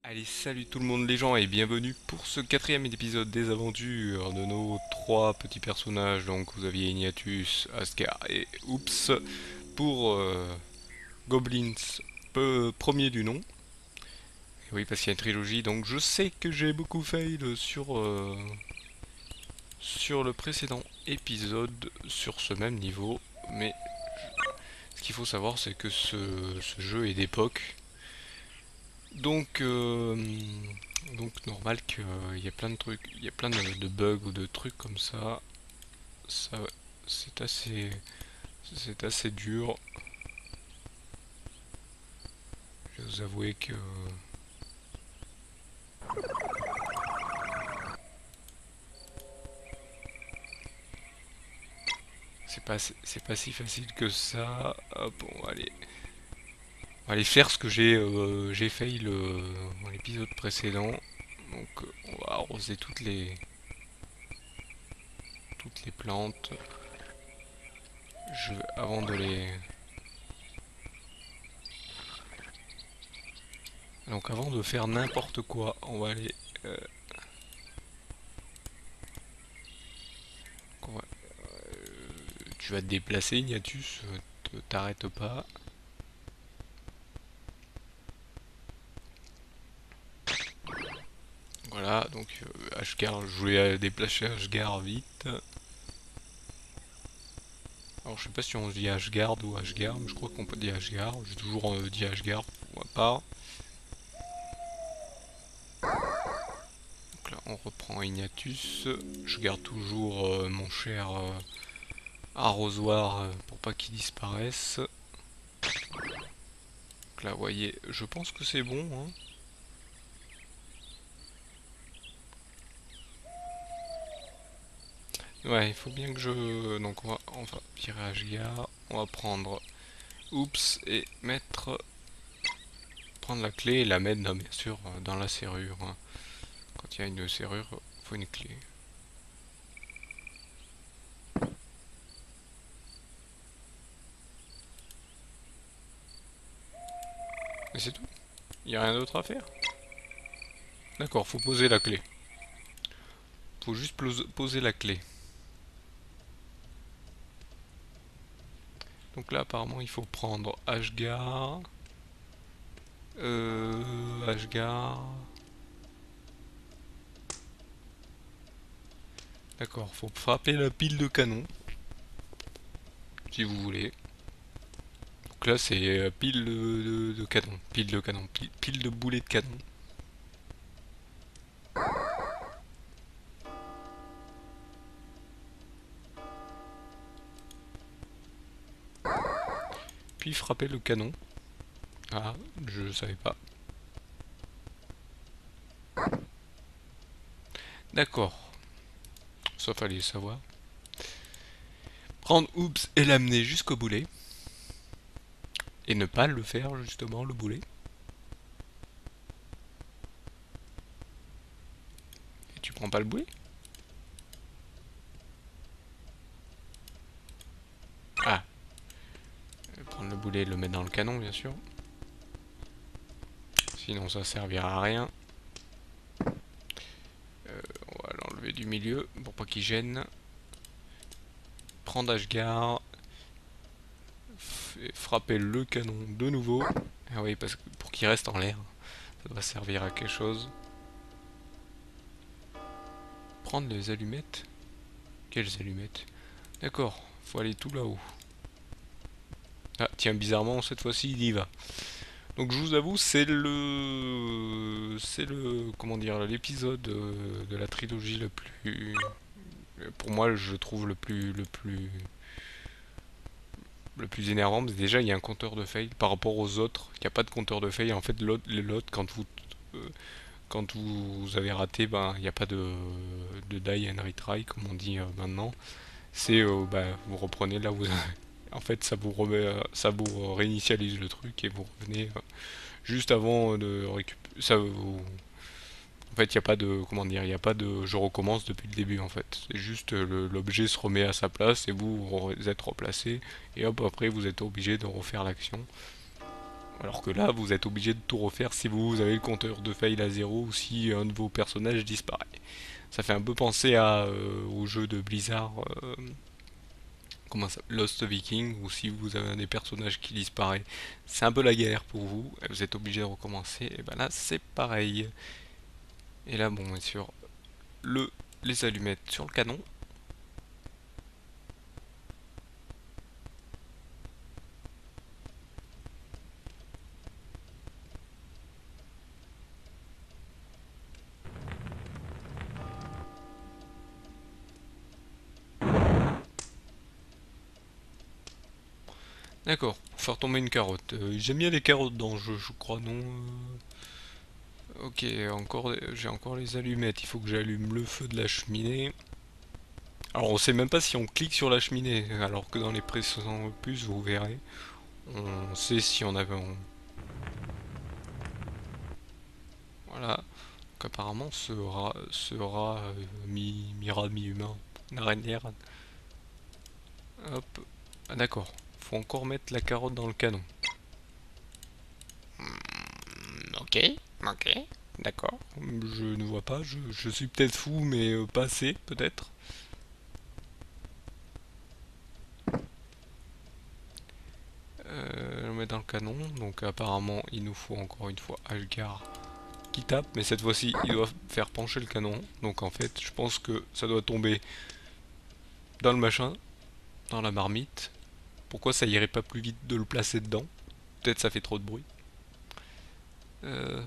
Allez, salut tout le monde les gens et bienvenue pour ce quatrième épisode des aventures de nos trois petits personnages. Donc vous aviez Ignatius, Ascar et Oops pour Goblins premier du nom. Et oui, parce qu'il y a une trilogie, donc je sais que j'ai beaucoup fail sur le précédent épisode sur ce même niveau. Mais ce qu'il faut savoir c'est que ce jeu est d'époque. Donc, donc normal qu'il y ait plein de trucs, il y a plein de bugs ou de trucs comme ça. Ça, c'est assez, c'est assez dur. Je vais vous avouer que c'est pas si facile que ça. Hop, on va aller faire ce que j'ai fail dans l'épisode précédent. Donc, on va arroser toutes les plantes. Avant de les, donc avant de faire n'importe quoi, on va aller, euh, on va tu vas te déplacer, Ignatus, t'arrêtes pas. Voilà, donc Ashgar, je voulais déplacer Ashgar vite. Alors je sais pas si on dit Ashgard ou Ashgar, mais je crois qu'on peut dire Ashgar. J'ai toujours dit Ashgar pour ma part. Donc là on reprend Ignatus. Je garde toujours mon cher arrosoir pour pas qu'il disparaisse. Donc là vous voyez, je pense que c'est bon, hein. Ouais, il faut bien que je... Donc on va virer Ashgar. On va prendre Oups et prendre la clé et la mettre, bien sûr, dans la serrure, hein. Quand il y a une serrure, il faut une clé. Et c'est tout. Il n'y a rien d'autre à faire. D'accord, faut poser la clé. Faut juste poser la clé. Donc là, apparemment, il faut prendre Ashgar. Ashgar. D'accord, faut frapper la pile de canon, si vous voulez. Donc là, c'est pile de canon. Pile de canon. Pile de boulets de canon. Puis frapper le canon. Ah, je savais pas. D'accord, ça fallait le savoir. Prendre Oups et l'amener jusqu'au boulet. Et ne pas le faire, justement, le boulet. Et tu prends pas le boulet? Ah, prendre le boulet et le mettre dans le canon, bien sûr. Sinon, ça servira à rien. On va l'enlever du milieu pour pas qu'il gêne. Prendre Ashgar. Frapper le canon de nouveau. Ah oui, parce que pour qu'il reste en l'air, ça doit servir à quelque chose. Prendre les allumettes. Quelles allumettes? D'accord, faut aller tout là-haut. Ah, tiens, bizarrement, cette fois-ci, il y va. Donc je vous avoue, comment dire, l'épisode de la trilogie le plus, pour moi, je trouve le plus énervant. Parce que déjà, il y a un compteur de fail par rapport aux autres. Il n'y a pas de compteur de fail. En fait, l'autre, euh, quand vous avez raté, ben, il n'y a pas de die and retry, comme on dit maintenant. C'est, bah, vous reprenez là où vous, en fait, ça vous réinitialise le truc et vous revenez juste avant de récupérer. En fait, il n'y a pas de, comment dire, il n'y a pas de je recommence depuis le début en fait. C'est juste l'objet se remet à sa place et vous êtes replacé et hop après vous êtes obligé de refaire l'action. Alors que là, vous êtes obligé de tout refaire si vous avez le compteur de fail à zéro ou si un de vos personnages disparaît. Ça fait un peu penser au jeu de Blizzard, comment ça, Lost Viking, où si vous avez un des personnages qui disparaît, c'est un peu la galère pour vous, et vous êtes obligé de recommencer, et ben là c'est pareil. Et là bon, bien sûr, les allumettes sur le canon. D'accord, pour faire tomber une carotte. J'aime bien les carottes dans le jeu, je crois, non Ok, j'ai encore les allumettes, il faut que j'allume le feu de la cheminée. Alors on sait même pas si on clique sur la cheminée, alors que dans les précédents opus, vous verrez, on sait si on avait... Voilà, donc apparemment ce rat mi-rat, mi-humain, une araignée. Hop, ah, d'accord, faut encore mettre la carotte dans le canon. Ok, ok, d'accord. Je ne vois pas, je suis peut-être fou, mais pas assez, peut-être. On met dans le canon, donc apparemment il nous faut encore une fois Ashgar qui tape, mais cette fois-ci il doit faire pencher le canon. Donc en fait, je pense que ça doit tomber dans le machin, dans la marmite. Pourquoi ça irait pas plus vite de le placer dedans? Peut-être ça fait trop de bruit. Euh,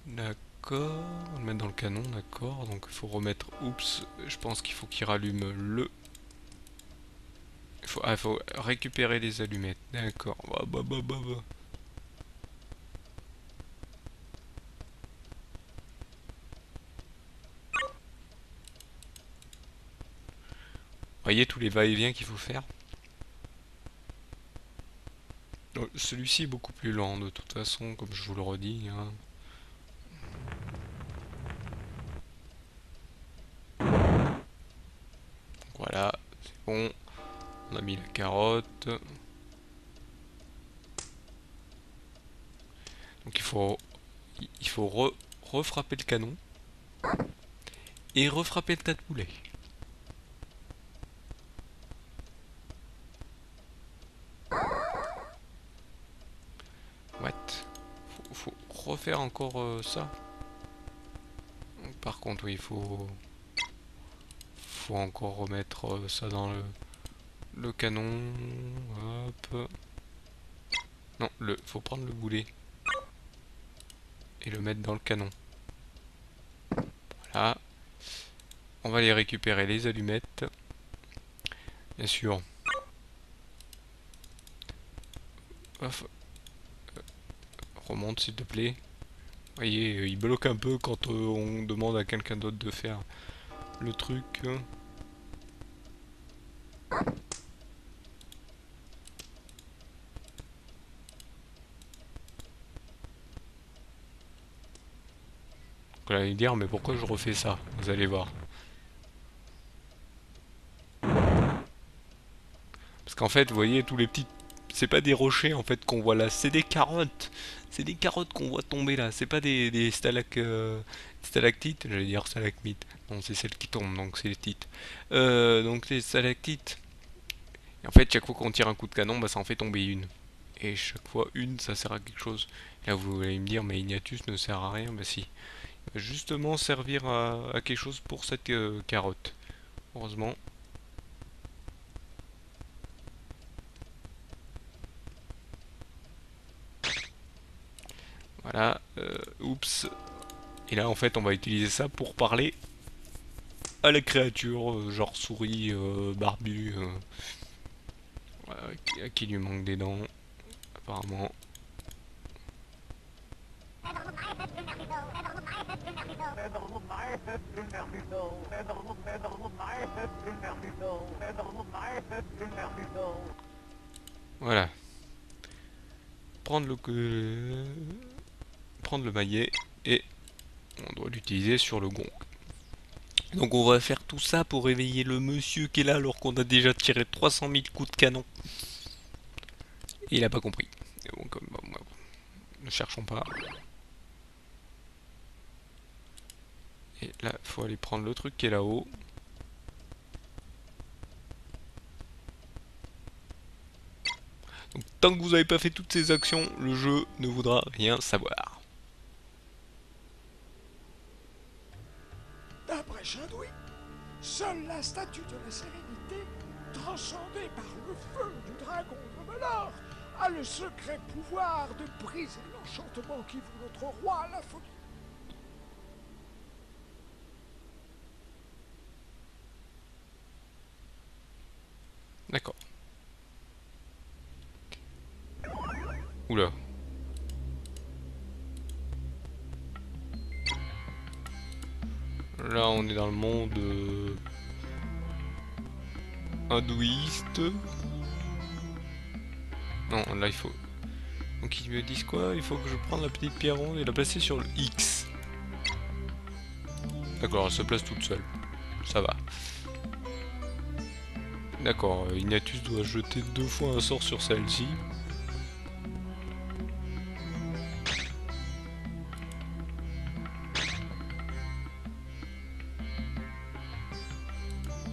d'accord, on va le mettre dans le canon, d'accord. Donc il faut remettre, oups, je pense qu'il faut qu'il rallume le... il faut récupérer les allumettes, d'accord. Bah. Voyez tous les va-et-vient qu'il faut faire. Celui-ci est beaucoup plus lent de toute façon, comme je vous le redis, hein. Voilà, c'est bon. On a mis la carotte. Donc il faut refrapper le canon et refrapper le tas de poulet. What? Faut refaire encore ça. Donc, par contre, oui, faut encore remettre ça dans le canon. Hop. Non, faut prendre le boulet et le mettre dans le canon. Voilà. On va les récupérer les allumettes. Bien sûr. Hop, remonte s'il te plaît. Vous voyez, il bloque un peu quand on demande à quelqu'un d'autre de faire le truc. Vous allez dire, mais pourquoi je refais ça? Vous allez voir. Parce qu'en fait, vous voyez, tous les petits... C'est pas des rochers en fait qu'on voit là, c'est des carottes. C'est des carottes qu'on voit tomber là. C'est pas des stalactites, j'allais dire stalagmites. Non, c'est celles qui tombent, donc c'est les tites. Donc les stalactites. Et en fait, chaque fois qu'on tire un coup de canon, bah, ça en fait tomber une. Et chaque fois, une, ça sert à quelque chose. Et là, vous allez me dire, mais Ignatius ne sert à rien. Bah si. Il va justement servir à quelque chose pour cette carotte. Heureusement. Voilà. Oups. Et là, en fait, on va utiliser ça pour parler à la créature, genre souris, barbu, à qui lui manque des dents, apparemment. Voilà. Prendre prendre le maillet et on doit l'utiliser sur le gong. Donc on va faire tout ça pour réveiller le monsieur qui est là alors qu'on a déjà tiré 300 000 coups de canon. Et il a pas compris. Donc ne cherchons pas. Et là, faut aller prendre le truc qui est là-haut. Donc tant que vous n'avez pas fait toutes ces actions, le jeu ne voudra rien savoir. D'après Chindouille, seule la statue de la sérénité, transcendée par le feu du dragon de Melor, a le secret pouvoir de briser l'enchantement qui voue notre roi à la folie. D'accord. Oula. Là, on est dans le monde hindouiste. Non, là, il faut... Donc, ils me disent quoi? Il faut que je prenne la petite pierre ronde et la placer sur le X. D'accord, elle se place toute seule. Ça va. D'accord, Ignatius doit jeter 2 fois un sort sur celle-ci.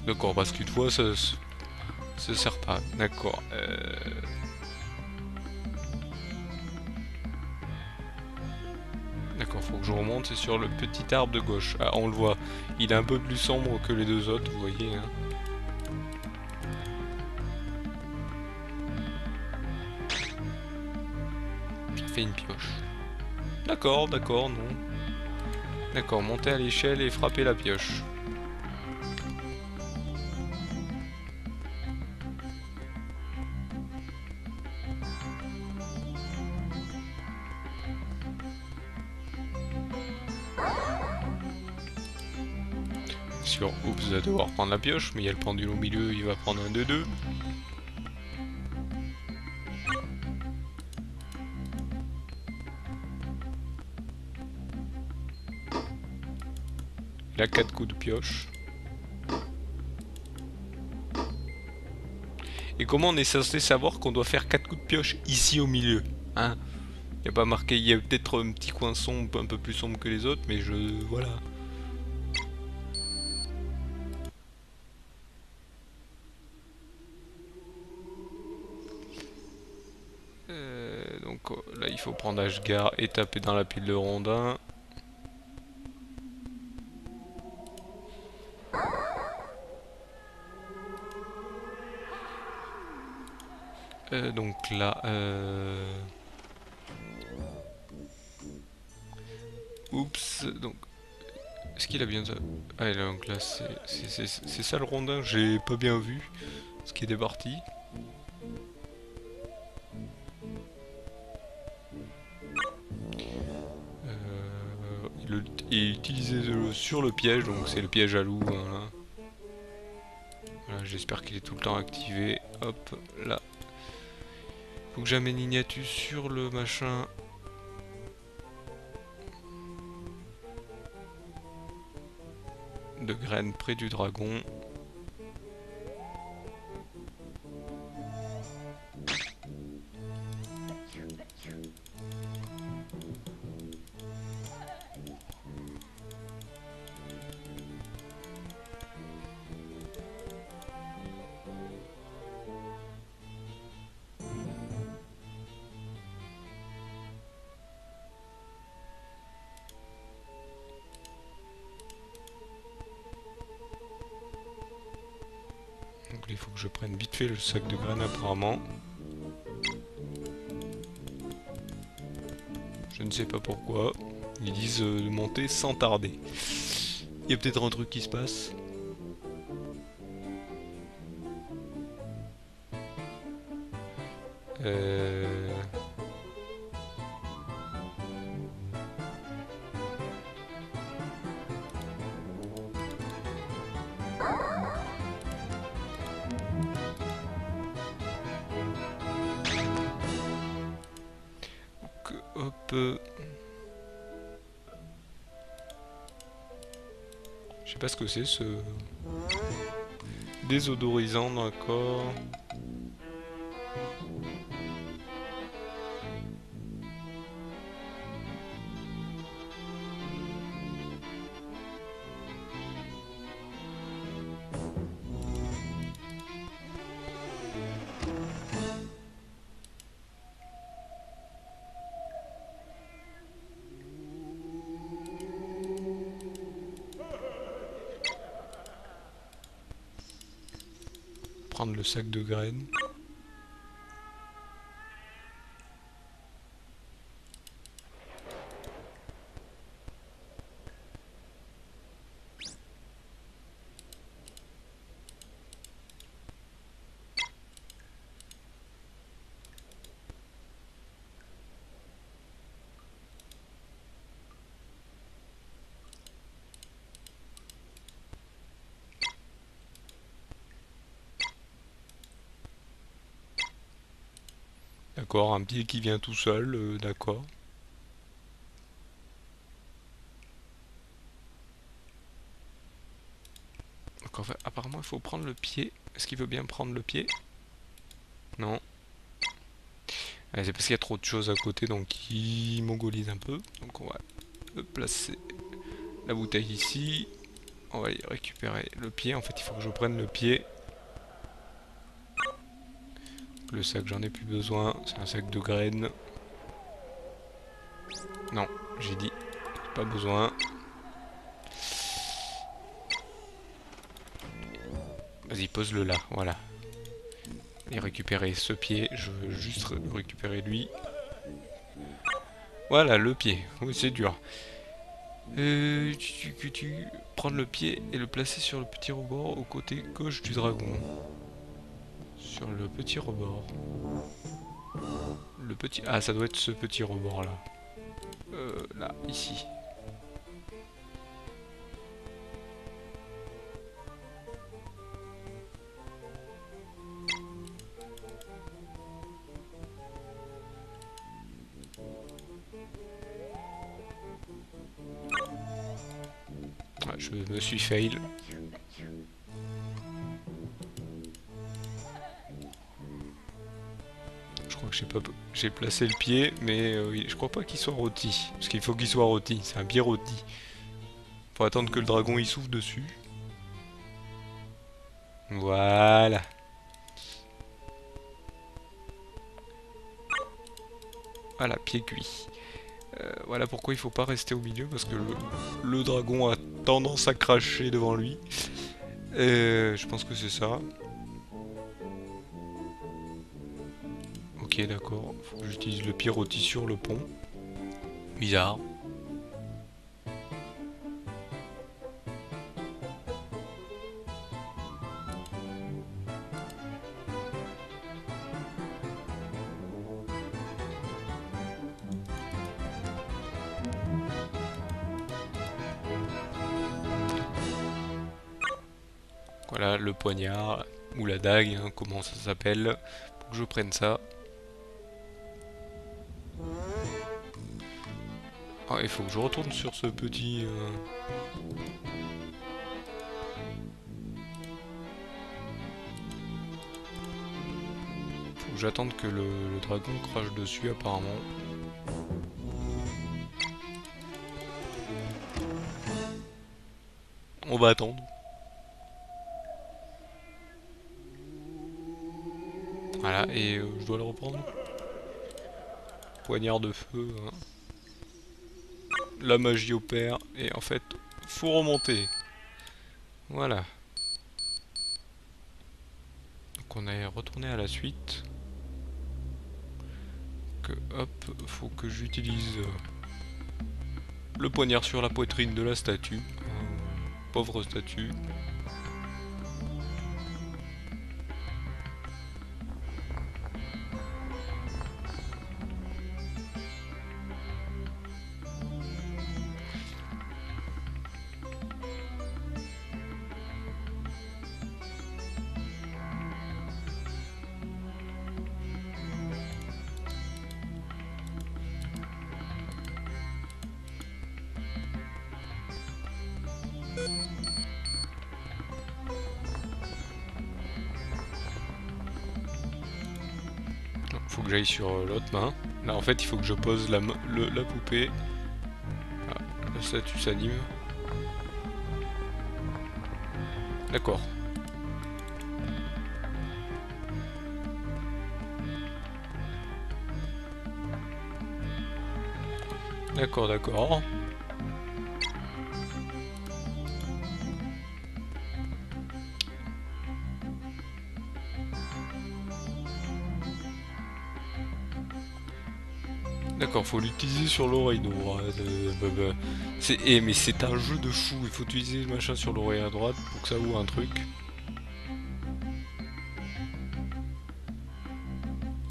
D'accord, parce qu'une fois, ça se sert pas. D'accord. D'accord, faut que je remonte, c'est sur le petit arbre de gauche. Ah, on le voit, il est un peu plus sombre que les deux autres, vous voyez. Hein. Ça fait une pioche. D'accord, d'accord, non. D'accord, monter à l'échelle et frapper la pioche. Sur Oups va devoir prendre la pioche, mais il y a le pendule au milieu, il va prendre un de deux. Il a 4 coups de pioche. Et comment on est censé savoir qu'on doit faire 4 coups de pioche ici au milieu? Hein? Il n'y a pas marqué, il y a peut-être un petit coin sombre, un peu plus sombre que les autres, mais je... voilà. Donc là il faut prendre Ashgar et taper dans la pile de rondins. Donc là... Oups, donc... Est-ce qu'il a bien ça? Ah donc là c'est ça le rondin, j'ai pas bien vu ce qui était parti. Il est utilisé sur le piège, donc c'est le piège à loup. Voilà. Voilà, j'espère qu'il est tout le temps activé. Hop, là. Faut que j'amène Ignatius sur le machin. De graines près du dragon. Donc il faut que je prenne vite fait le sac de graines apparemment. Je ne sais pas pourquoi. Ils disent de monter sans tarder. Il y a peut-être un truc qui se passe. Euh... Hop. sais pas ce que c'est ce... Désodorisant, d'accord. Prendre le sac de graines. D'accord, un pied qui vient tout seul, d'accord. Donc en fait, apparemment il faut prendre le pied. Est-ce qu'il veut bien prendre le pied? Non. C'est parce qu'il y a trop de choses à côté, donc il mongolise un peu. Donc on va placer la bouteille ici. On va y récupérer le pied. En fait, il faut que je prenne le pied. Le sac, j'en ai plus besoin. C'est un sac de graines. Non, j'ai dit. Pas besoin. Vas-y, pose-le là. Voilà. Et récupérer ce pied. Je veux juste récupérer lui. Voilà, le pied. Oui, c'est dur. Tu prendre le pied et le placer sur le petit rebord au côté gauche du dragon. Sur le petit rebord. Le petit... Ah, ça doit être ce petit rebord là. Là, ici. Ouais, je me suis fail. Je crois que j'ai placé le pied, mais je crois pas qu'il soit rôti. Parce qu'il faut qu'il soit rôti. C'est un pied rôti. Faut attendre que le dragon il souffle dessus. Voilà. Voilà, pied cuit. Voilà pourquoi il faut pas rester au milieu, parce que le dragon a tendance à cracher devant lui. Je pense que c'est ça. Ok, d'accord. Faut que j'utilise le pied rôti sur le pont. Bizarre. Voilà, le poignard, ou la dague, hein, comment ça s'appelle. Faut que je prenne ça. Ah, il faut que je retourne sur ce petit... Faut que j'attende que le dragon crache dessus apparemment. On va attendre. Voilà, et je dois le reprendre. Poignard de feu. Hein. La magie opère. Et en fait, faut remonter. Voilà. Donc on est retourné à la suite. Que hop, faut que j'utilise le poignard sur la poitrine de la statue. Pauvre statue. faut que j'aille sur l'autre main. Là en fait il faut que je pose la poupée. Ah, la statue s'anime. D'accord. D'accord, d'accord. D'accord, faut l'utiliser sur l'oreille droite. Mais c'est un jeu de fou, il faut utiliser le machin sur l'oreille à droite pour que ça ouvre un truc.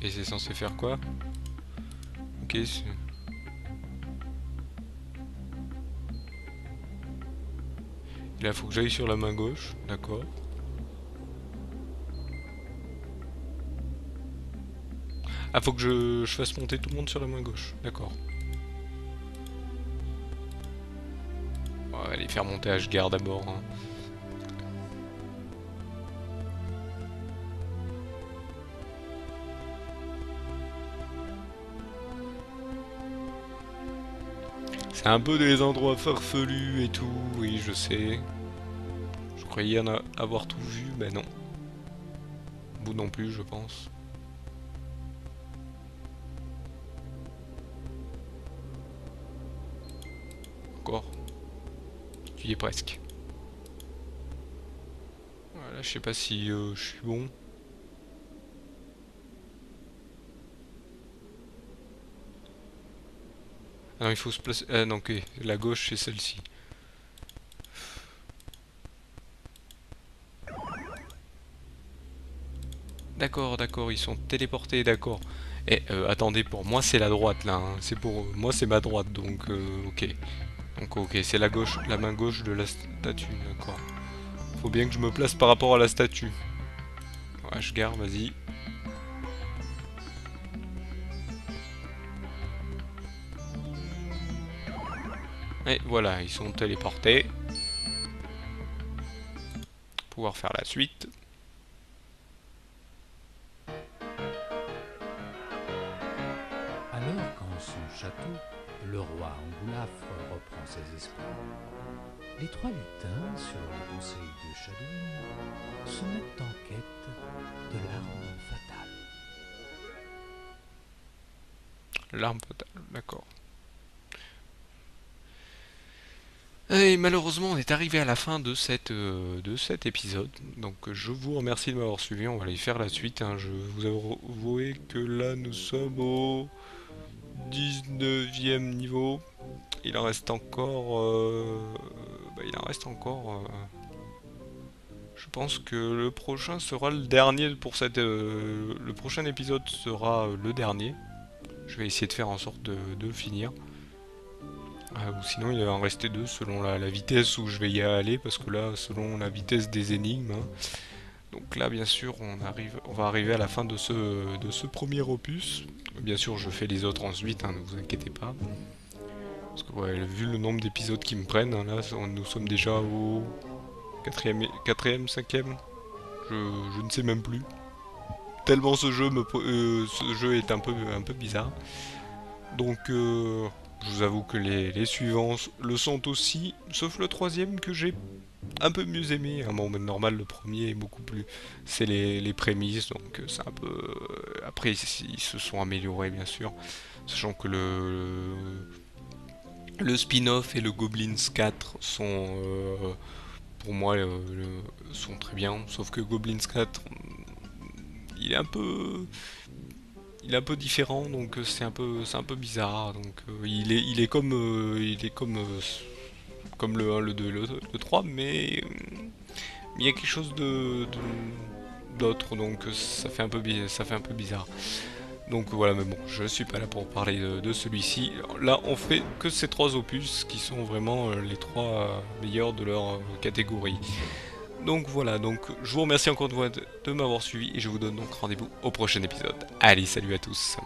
Et c'est censé faire quoi? Ok, là faut que j'aille sur la main gauche, d'accord. Ah, faut que je fasse monter tout le monde sur la main gauche, d'accord. On va aller faire monter Ashgar d'abord. Hein. C'est un peu des endroits farfelus et tout, oui je sais. Je croyais en avoir tout vu, ben non. Vous non plus je pense. Encore. Tu y es presque. Voilà, je sais pas si je suis bon. Ah non, il faut se placer... Ah non, ok, la gauche c'est celle-ci. D'accord, d'accord, ils sont téléportés, d'accord. Et attendez, pour moi c'est la droite là, hein. C'est pour moi c'est ma droite, donc ok. Donc ok, c'est la gauche, la main gauche de la statue, d'accord. Faut bien que je me place par rapport à la statue. Ouais, je garde, vas-y. Et voilà, ils sont téléportés. Pouvoir faire la suite. Alors qu'en son château, le roi Angoulafre reprend ses esprits, les trois lutins, sur le conseil de Shadowin, se mettent en quête de l'arme fatale. L'arme fatale, d'accord. Et malheureusement, on est arrivé à la fin de cet épisode. Donc je vous remercie de m'avoir suivi. On va aller faire la suite. Hein. Je vous avouer que là, nous sommes au 19e niveau. Il en reste encore... il en reste encore... je pense que le prochain sera le dernier pour cette... le prochain épisode sera le dernier. Je vais essayer de faire en sorte de finir. Ou sinon il va en rester deux selon la vitesse où je vais y aller, parce que là, selon la vitesse des énigmes. Hein. Donc là, bien sûr, on va arriver à la fin de ce premier opus. Bien sûr, je fais les autres ensuite, hein, ne vous inquiétez pas. Parce que ouais, vu le nombre d'épisodes qui me prennent, hein, là, nous sommes déjà au quatrième, cinquième. Je ne sais même plus. Tellement ce jeu est un peu bizarre. Donc, je vous avoue que les suivants le sont aussi, sauf le troisième que j'ai un peu mieux aimé. Hein. Bon, mais normal, le premier est beaucoup plus... C'est les prémices, donc c'est un peu... Après, ils se sont améliorés, bien sûr. Sachant que le spin-off et le Goblins 4 sont... pour moi, sont très bien. Sauf que Goblins 4, il est un peu... Il est un peu différent, donc c'est un peu bizarre. Donc il est comme le 1, le 2, le 3, mais il y a quelque chose d'autre, donc ça fait un peu bizarre. Donc voilà, mais bon, je suis pas là pour parler de celui-ci. Là, on fait que ces trois opus qui sont vraiment les trois meilleurs de leur catégorie. Donc voilà, donc je vous remercie encore une fois de m'avoir suivi et je vous donne donc rendez-vous au prochain épisode. Allez, salut à tous.